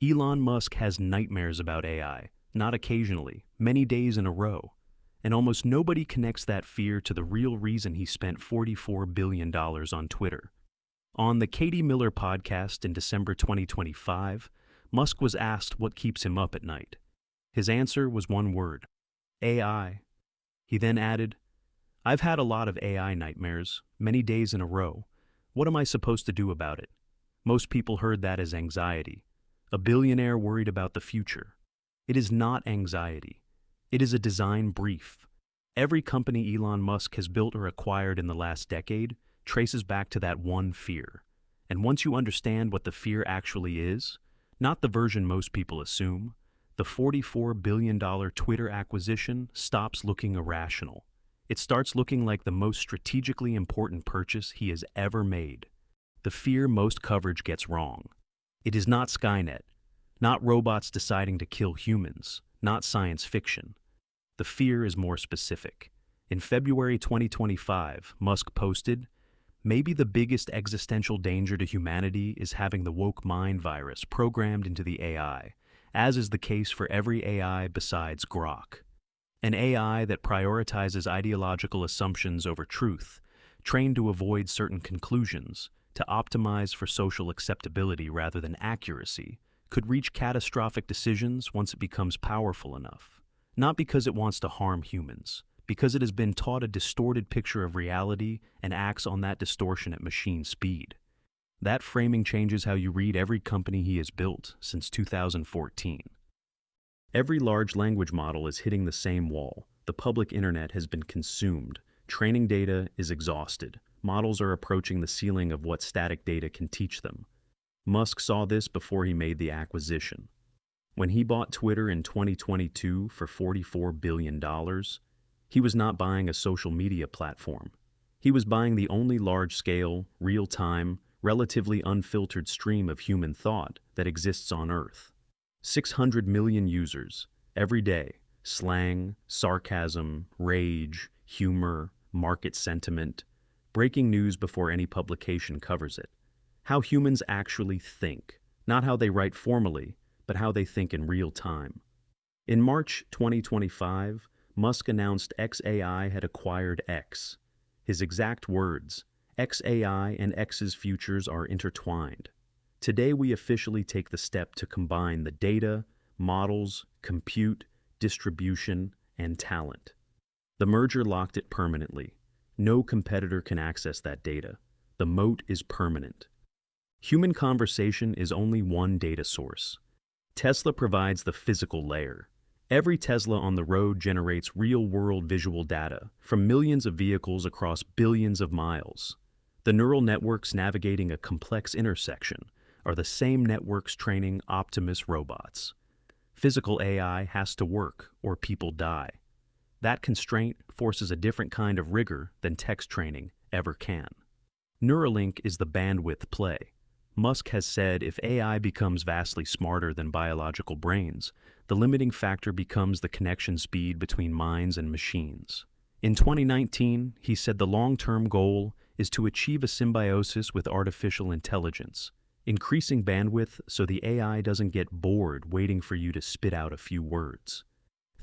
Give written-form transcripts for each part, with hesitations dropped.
Elon Musk has nightmares about AI, not occasionally, many days in a row. And almost nobody connects that fear to the real reason he spent $44 billion on Twitter. On the Katie Miller podcast in December 2025, Musk was asked what keeps him up at night. His answer was one word: AI. He then added, "I've had a lot of AI nightmares, many days in a row. What am I supposed to do about it?" Most people heard that as anxiety. A billionaire worried about the future. It is not anxiety. It is a design brief. Every company Elon Musk has built or acquired in the last decade traces back to that one fear. And once you understand what the fear actually is, not the version most people assume, the $44 billion Twitter acquisition stops looking irrational. It starts looking like the most strategically important purchase he has ever made. The fear most coverage gets wrong. It is not Skynet, not robots deciding to kill humans, not science fiction. The fear is more specific. In February 2025, Musk posted, "Maybe the biggest existential danger to humanity is having the woke mind virus programmed into the AI, as is the case for every AI besides Grok. An AI that prioritizes ideological assumptions over truth, trained to avoid certain conclusions, to optimize for social acceptability rather than accuracy, could reach catastrophic decisions once it becomes powerful enough. Not because it wants to harm humans, because it has been taught a distorted picture of reality and acts on that distortion at machine speed." That framing changes how you read every company he has built since 2014. Every large language model is hitting the same wall. The public internet has been consumed. Training data is exhausted. Models are approaching the ceiling of what static data can teach them. Musk saw this before he made the acquisition. When he bought Twitter in 2022 for $44 billion, he was not buying a social media platform. He was buying the only large-scale, real-time, relatively unfiltered stream of human thought that exists on Earth. 600 million users, every day, slang, sarcasm, rage, humor, market sentiment, breaking news before any publication covers it. How humans actually think, not how they write formally, but how they think in real time. In March 2025, Musk announced xAI had acquired X. His exact words, "xAI and X's futures are intertwined." Today we officially take the step to combine the data, models, compute, distribution, and talent. The merger locked it permanently. No competitor can access that data. The moat is permanent. Human conversation is only one data source. Tesla provides the physical layer. Every Tesla on the road generates real-world visual data from millions of vehicles across billions of miles. The neural networks navigating a complex intersection are the same networks training Optimus robots. Physical AI has to work or people die. That constraint forces a different kind of rigor than text training ever can. Neuralink is the bandwidth play. Musk has said if AI becomes vastly smarter than biological brains, the limiting factor becomes the connection speed between minds and machines. In 2019, he said the long-term goal is to achieve a symbiosis with artificial intelligence, increasing bandwidth so the AI doesn't get bored waiting for you to spit out a few words.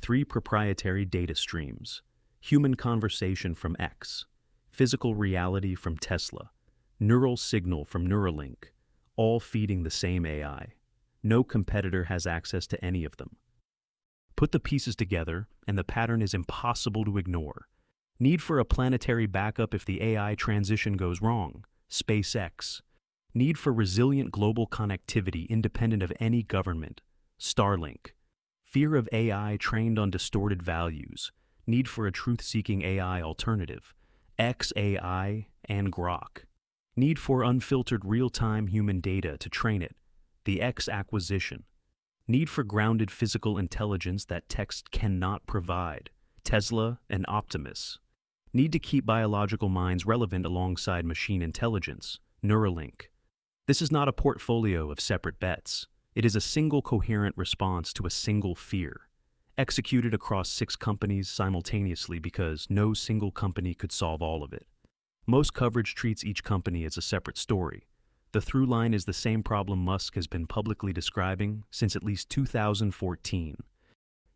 3 proprietary data streams: human conversation from X, physical reality from Tesla, neural signal from Neuralink, all feeding the same AI. No competitor has access to any of them. Put the pieces together, and the pattern is impossible to ignore. Need for a planetary backup if the AI transition goes wrong, SpaceX. Need for resilient global connectivity independent of any government, Starlink. Fear of AI trained on distorted values. Need for a truth-seeking AI alternative, xAI and Grok. Need for unfiltered real-time human data to train it, the X acquisition. Need for grounded physical intelligence that text cannot provide, Tesla and Optimus. Need to keep biological minds relevant alongside machine intelligence, Neuralink. This is not a portfolio of separate bets. It is a single coherent response to a single fear, executed across 6 companies simultaneously because no single company could solve all of it. Most coverage treats each company as a separate story. The through line is the same problem Musk has been publicly describing since at least 2014.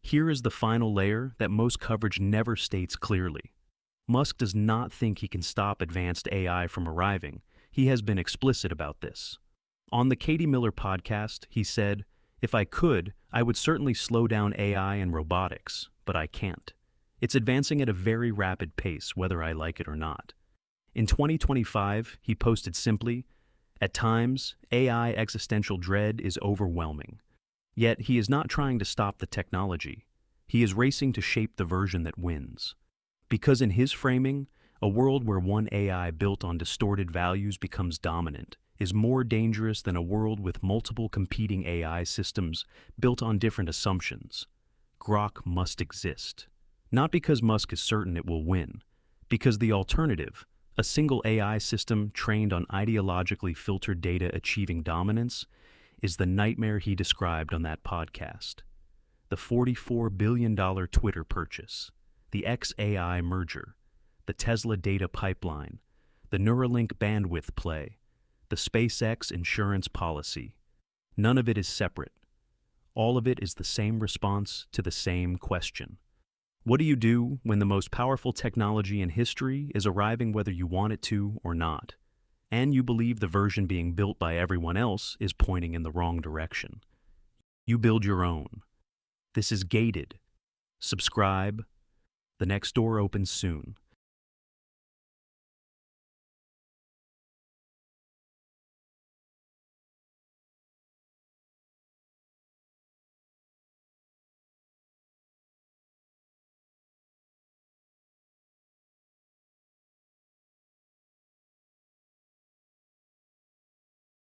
Here is the final layer that most coverage never states clearly. Musk does not think he can stop advanced AI from arriving. He has been explicit about this. On the Katie Miller podcast, he said, "If I could, I would certainly slow down AI and robotics, but I can't. It's advancing at a very rapid pace, whether I like it or not." In 2025, he posted simply, "At times, AI existential dread is overwhelming." Yet he is not trying to stop the technology. He is racing to shape the version that wins. Because in his framing, a world where one AI built on distorted values becomes dominant is more dangerous than a world with multiple competing AI systems built on different assumptions. Grok must exist. Not because Musk is certain it will win, because the alternative, a single AI system trained on ideologically filtered data achieving dominance, is the nightmare he described on that podcast. The $44 billion Twitter purchase, the XAI merger, the Tesla data pipeline, the Neuralink bandwidth play, the SpaceX insurance policy. None of it is separate. All of it is the same response to the same question. What do you do when the most powerful technology in history is arriving whether you want it to or not, and you believe the version being built by everyone else is pointing in the wrong direction? You build your own. This is Gated. Subscribe. The next door opens soon.